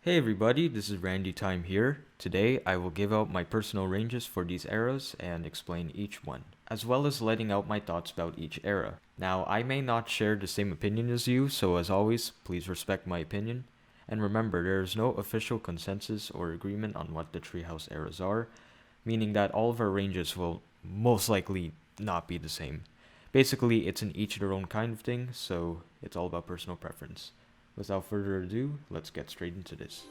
Hey everybody, this is Randy Time here. Today I will give out my personal ranges for these eras and explain each one, as well as letting out my thoughts about each era. Now, I may not share the same opinion as you, so as always, please respect my opinion. And remember, there is no official consensus or agreement on what the Treehouse eras are, meaning that all of our ranges will most likely not be the same. Basically, it's an each their own kind of thing, so it's all about personal preference. Without further ado, let's get straight into this.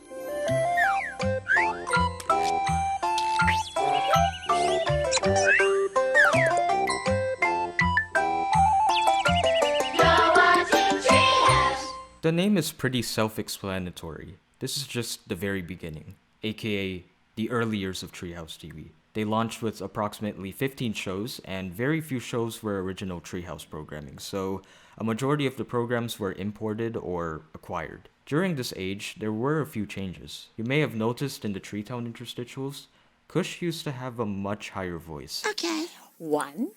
The name is pretty self-explanatory. This is just the very beginning, aka the early years of Treehouse TV. They launched with approximately 15 shows, and very few shows were original Treehouse programming, so a majority of the programs were imported or acquired. During this age, there were a few changes. You may have noticed in the Treetown interstitials, Kush used to have a much higher voice. Okay. One,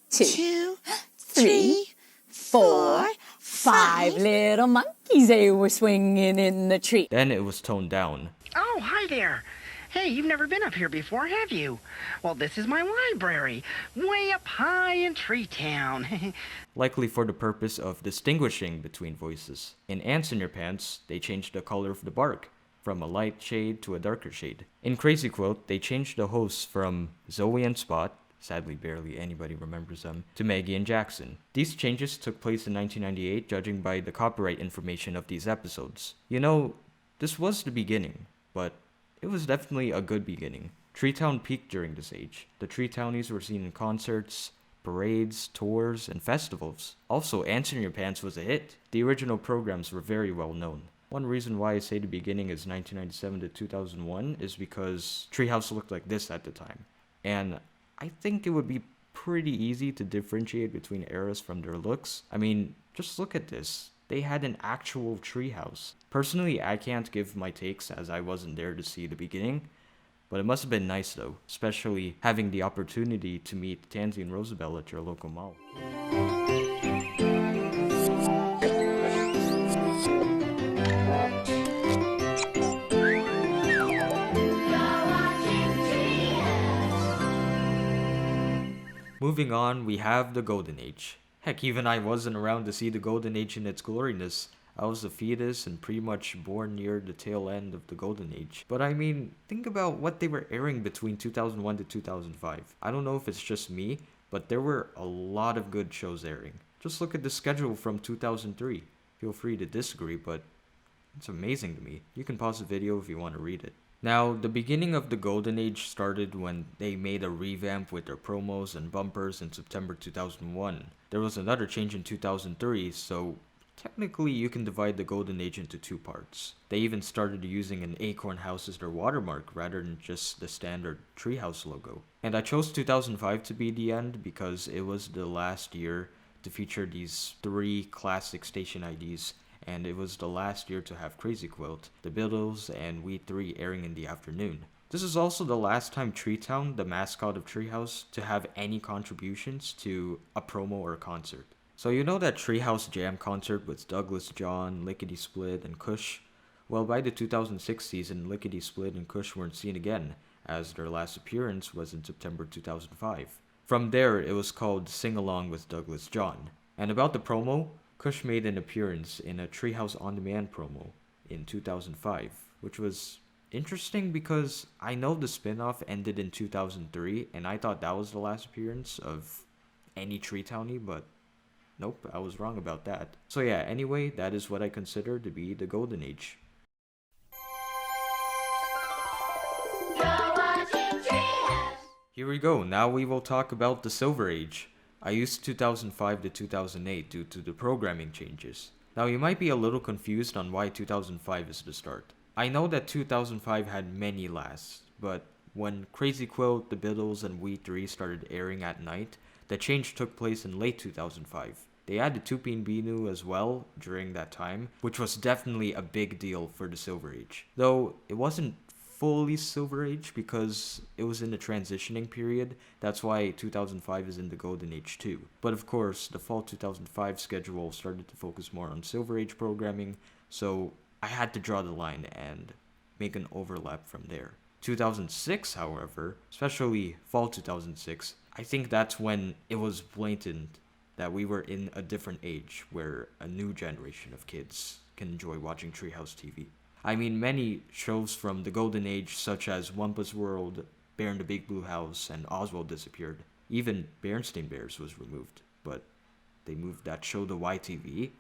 two, Two, three, four, five little monkeys they were swinging in the tree. Then it was toned down. Oh, hi there. Hey, you've never been up here before, have you? Well, this is my library, way up high in Treetown. Likely for the purpose of distinguishing between voices. In Ants in Your Pants, they changed the color of the bark, from a light shade to a darker shade. In Crazy Quilt, they changed the hosts from Zoe and Spot, sadly barely anybody remembers them, to Maggie and Jackson. These changes took place in 1998, judging by the copyright information of these episodes. You know, this was the beginning, but it was definitely a good beginning. Treetown peaked during this age. The Treetownies were seen in concerts, parades, tours, and festivals. Also, Ants in Your Pants was a hit. The original programs were very well known. One reason why I say the beginning is 1997 to 2001 is because Treehouse looked like this at the time. And I think it would be pretty easy to differentiate between eras from their looks. I mean, just look at this. They had an actual treehouse. Personally, I can't give my takes as I wasn't there to see the beginning, but it must have been nice though, especially having the opportunity to meet Tansy and Rosabelle at your local mall. Moving on, we have the Golden Age. Heck, even I wasn't around to see the Golden Age in its gloriness. I was a fetus and pretty much born near the tail end of the Golden Age. But I mean, think about what they were airing between 2001 to 2005. I don't know if it's just me, but there were a lot of good shows airing. Just look at the schedule from 2003. Feel free to disagree, but it's amazing to me. You can pause the video if you want to read it. Now, the beginning of the Golden Age started when they made a revamp with their promos and bumpers in September 2001. There was another change in 2003, so technically you can divide the Golden Age into two parts. They even started using an acorn house as their watermark rather than just the standard treehouse logo. And I chose 2005 to be the end because it was the last year to feature these three classic station IDs, and it was the last year to have Crazy Quilt, The Biddles, and We 3 airing in the afternoon. This is also the last time Treetown, the mascot of Treehouse, to have any contributions to a promo or concert. So you know that Treehouse Jam concert with Douglas John, Lickety Split, and Kush? Well, by the 2006 season, Lickety Split and Kush weren't seen again, as their last appearance was in September 2005. From there, it was called Sing Along with Douglas John. And about the promo, Kush made an appearance in a Treehouse On Demand promo in 2005, which was interesting because I know the spin-off ended in 2003, and I thought that was the last appearance of any Treetownie, but nope, I was wrong about that. So yeah, anyway, that is what I consider to be the Golden Age. Here we go, now we will talk about the Silver Age. I used 2005 to 2008 due to the programming changes. Now you might be a little confused on why 2005 is the start. I know that 2005 had many lasts, but when Crazy Quilt, The Biddles, and We 3 started airing at night, the change took place in late 2005. They added Tupin Binu as well during that time, which was definitely a big deal for the Silver Age. Though it wasn't fully Silver Age because it was in the transitioning period. That's why 2005 is in the Golden Age too. But of course, the fall 2005 schedule started to focus more on Silver Age programming, so I had to draw the line and make an overlap from there. 2006, however, especially fall 2006, I think that's when it was blatant that we were in a different age where a new generation of kids can enjoy watching Treehouse TV. I mean, many shows from the golden age, such as Wampus World, Bear in the Big Blue House, and Oswald disappeared. Even Berenstain Bears was removed, but they moved that show to YTV.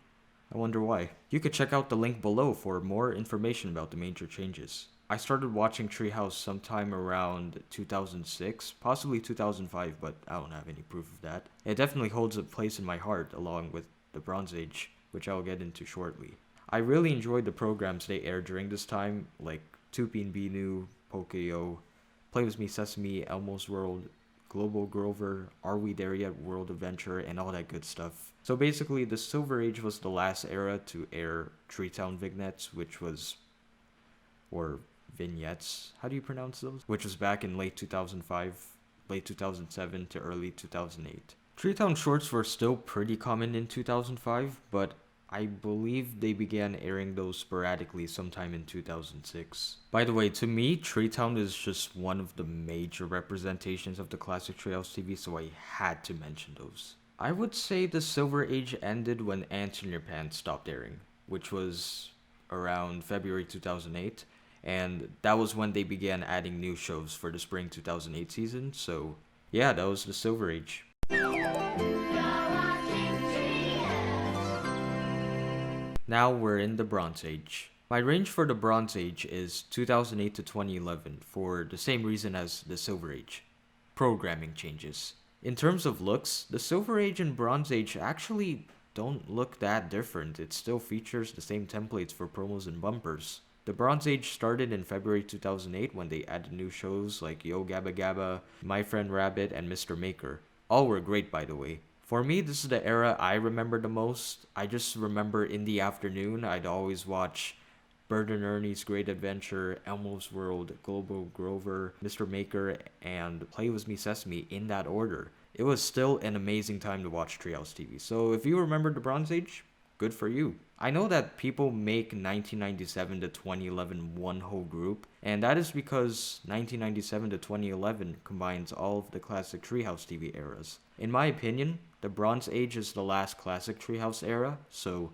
I wonder why. You could check out the link below for more information about the major changes. I started watching Treehouse sometime around 2006, possibly 2005, but I don't have any proof of that. It definitely holds a place in my heart along with the Bronze Age, which I'll get into shortly. I really enjoyed the programs they aired during this time, like Tupin Binu, Pokeo, Play With Me Sesame, Elmo's World, Global Grover, Are We There Yet World Adventure, and all that good stuff. So basically, the Silver Age was the last era to air Treetown vignettes, or vignettes, how do you pronounce those? Which was back in late 2005, late 2007 to early 2008. Treetown shorts were still pretty common in 2005, but I believe they began airing those sporadically sometime in 2006. By the way, to me, Treetown is just one of the major representations of the classic Treehouse TV, so I had to mention those. I would say the Silver Age ended when Ants in Your Pants stopped airing, which was around February 2008, and that was when they began adding new shows for the spring 2008 season, so yeah, that was the Silver Age. Now we're in the Bronze Age. My range for the Bronze Age is 2008 to 2011 for the same reason as the Silver Age. Programming changes. In terms of looks, the Silver Age and Bronze Age actually don't look that different. It still features the same templates for promos and bumpers. The Bronze Age started in February 2008 when they added new shows like Yo Gabba Gabba, My Friend Rabbit, and Mr. Maker. All were great, by the way. For me, this is the era I remember the most. I just remember in the afternoon, I'd always watch Bert and Ernie's Great Adventure, Elmo's World, Global Grover, Mr. Maker, and Play With Me Sesame in that order. It was still an amazing time to watch Treehouse TV. So if you remember the Bronze Age, good for you. I know that people make 1997 to 2011 one whole group, and that is because 1997 to 2011 combines all of the classic Treehouse TV eras. In my opinion, the Bronze Age is the last classic Treehouse era, so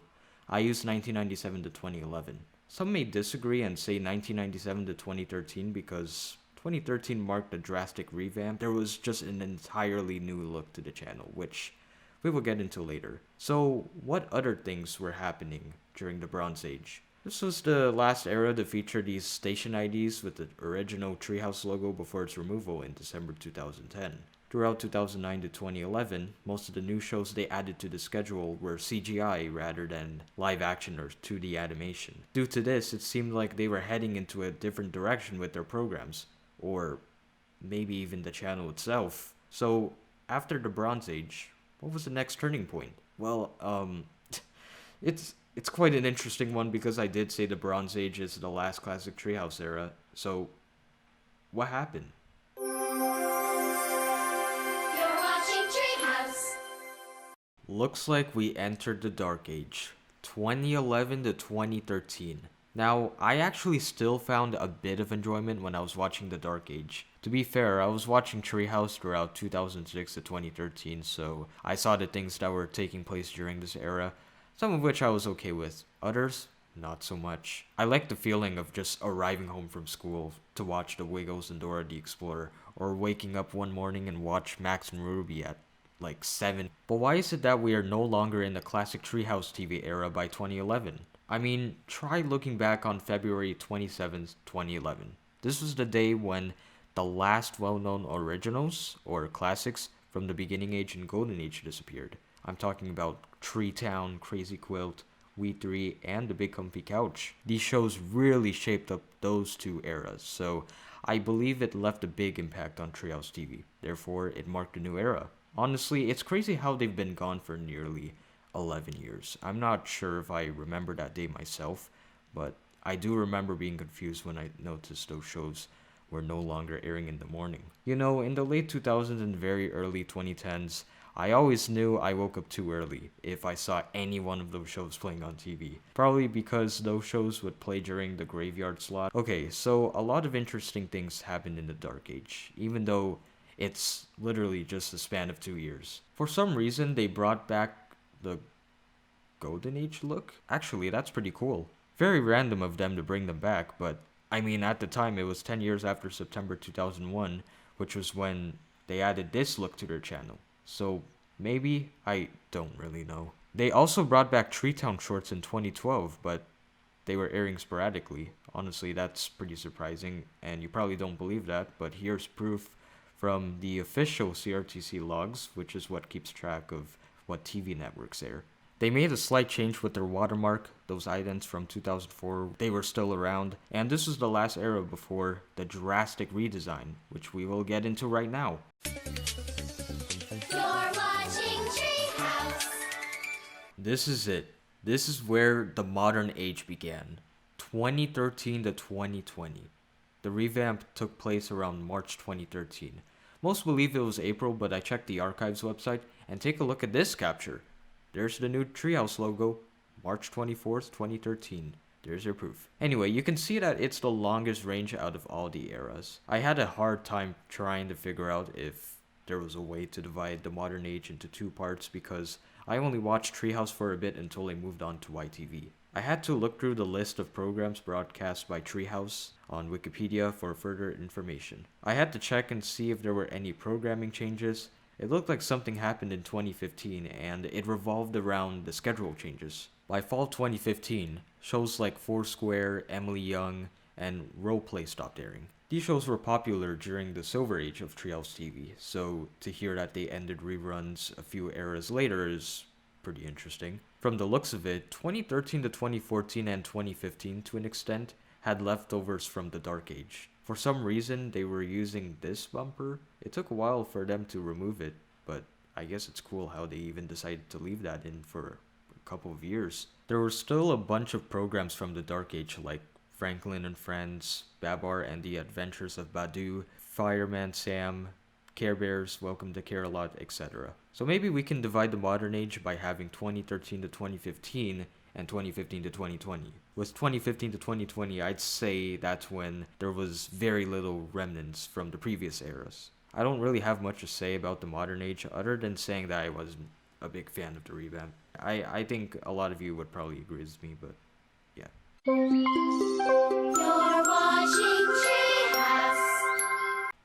I use 1997 to 2011. Some may disagree and say 1997 to 2013 because 2013 marked a drastic revamp. There was just an entirely new look to the channel, which we will get into later. So, what other things were happening during the Bronze Age? This was the last era to feature these station IDs with the original Treehouse logo before its removal in December 2010. Throughout 2009 to 2011, most of the new shows they added to the schedule were CGI rather than live action or 2D animation. Due to this, it seemed like they were heading into a different direction with their programs, or maybe even the channel itself. So, after the Bronze Age, what was the next turning point? Well, it's quite an interesting one because I did say the Bronze Age is the last classic Treehouse era. So, what happened? Looks like we entered the Dark Age, 2011 to 2013. Now, I actually still found a bit of enjoyment when I was watching the Dark Age. To be fair, I was watching Treehouse throughout 2006 to 2013, so I saw the things that were taking place during this era, some of which I was okay with, others, not so much. I liked the feeling of just arriving home from school to watch The Wiggles and Dora the Explorer, or waking up one morning and watch Max and Ruby at like 7. But why is it that we are no longer in the classic Treehouse TV era by 2011? I mean, try looking back on February 27th, 2011. This was the day when the last well-known originals, or classics, from the Beginning Age and Golden Age disappeared. I'm talking about Treetown, Crazy Quilt, We 3, and The Big Comfy Couch. These shows really shaped up those two eras, so I believe it left a big impact on Treehouse TV. Therefore, it marked a new era. Honestly, it's crazy how they've been gone for nearly 11 years. I'm not sure if I remember that day myself, but I do remember being confused when I noticed those shows were no longer airing in the morning. You know, in the late 2000s and very early 2010s, I always knew I woke up too early if I saw any one of those shows playing on TV. Probably because those shows would play during the graveyard slot. Okay, so a lot of interesting things happened in the Dark Age, even though it's literally just a span of 2 years. For some reason, they brought back the Golden Age look. Actually, that's pretty cool. Very random of them to bring them back, but I mean, at the time, it was 10 years after September 2001, which was when they added this look to their channel. So maybe, I don't really know. They also brought back Tree Town shorts in 2012, but they were airing sporadically. Honestly, that's pretty surprising, and you probably don't believe that, but here's proof from the official CRTC logs, which is what keeps track of what TV networks air. They made a slight change with their watermark. Those items from 2004, they were still around. And this was the last era before the drastic redesign, which we will get into right now. You're watching Treehouse. This is it. This is where the modern age began. 2013 to 2020. The revamp took place around March 2013. Most believe it was April, but I checked the archives website and take a look at this capture. There's the new Treehouse logo, March 24th, 2013. There's your proof. Anyway, you can see that it's the longest range out of all the eras. I had a hard time trying to figure out if there was a way to divide the modern age into 2 parts because I only watched Treehouse for a bit until I moved on to YTV. I had to look through the list of programs broadcast by Treehouse on Wikipedia for further information. I had to check and see if there were any programming changes. It looked like something happened in 2015, and it revolved around the schedule changes. By fall 2015, shows like Foursquare, Emily Young, and Roleplay stopped airing. These shows were popular during the silver age of Treehouse TV, so to hear that they ended reruns a few eras later is pretty interesting. From the looks of it, 2013 to 2014 and 2015 to an extent had leftovers from the Dark Age. For some reason, they were using this bumper. It took a while for them to remove it, but I guess it's cool how they even decided to leave that in for a couple of years. There were still a bunch of programs from the Dark Age like Franklin and Friends, Babar and the Adventures of Badu, Fireman Sam, Care Bears, Welcome to Care-a-Lot, etc. So maybe we can divide the modern age by having 2013 to 2015 and 2015 to 2020. With 2015 to 2020, I'd say that's when there was very little remnants from the previous eras. I don't really have much to say about the modern age other than saying that I wasn't a big fan of the revamp. I think a lot of you would probably agree with me, but yeah. You're watching Treehouse.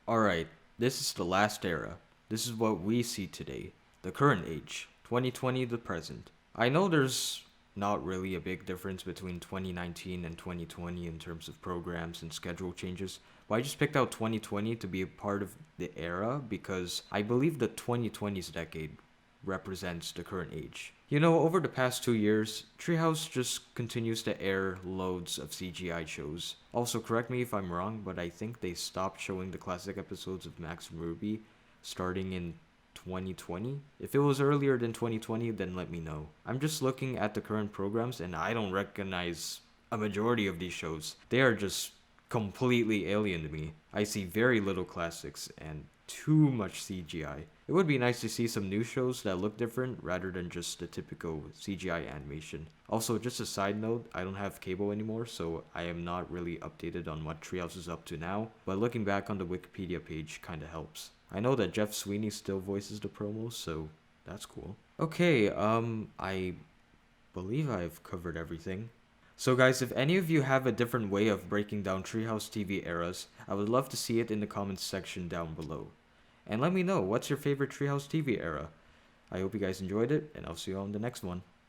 Alright, this is the last era. This is what we see today. The current age. 2020 to present. I know there's not really a big difference between 2019 and 2020 in terms of programs and schedule changes, but I just picked out 2020 to be a part of the era because I believe the 2020s decade represents the current age. You know, over the past 2 years, Treehouse just continues to air loads of CGI shows. Also, correct me if I'm wrong, but I think they stopped showing the classic episodes of Max and Ruby starting in 2020? If it was earlier than 2020, then let me know. I'm just looking at the current programs and I don't recognize a majority of these shows. They are just completely alien to me. I see very little classics and too much CGI. It would be nice to see some new shows that look different rather than just the typical CGI animation. Also, just a side note, I don't have cable anymore, so I am not really updated on what Treehouse is up to now, but looking back on the Wikipedia page kinda helps. I know that Jeff Sweeney still voices the promos, so that's cool. Okay, I believe I've covered everything. So guys, if any of you have a different way of breaking down Treehouse TV eras, I would love to see it in the comments section down below. And let me know, what's your favorite Treehouse TV era? I hope you guys enjoyed it, and I'll see you all in the next one.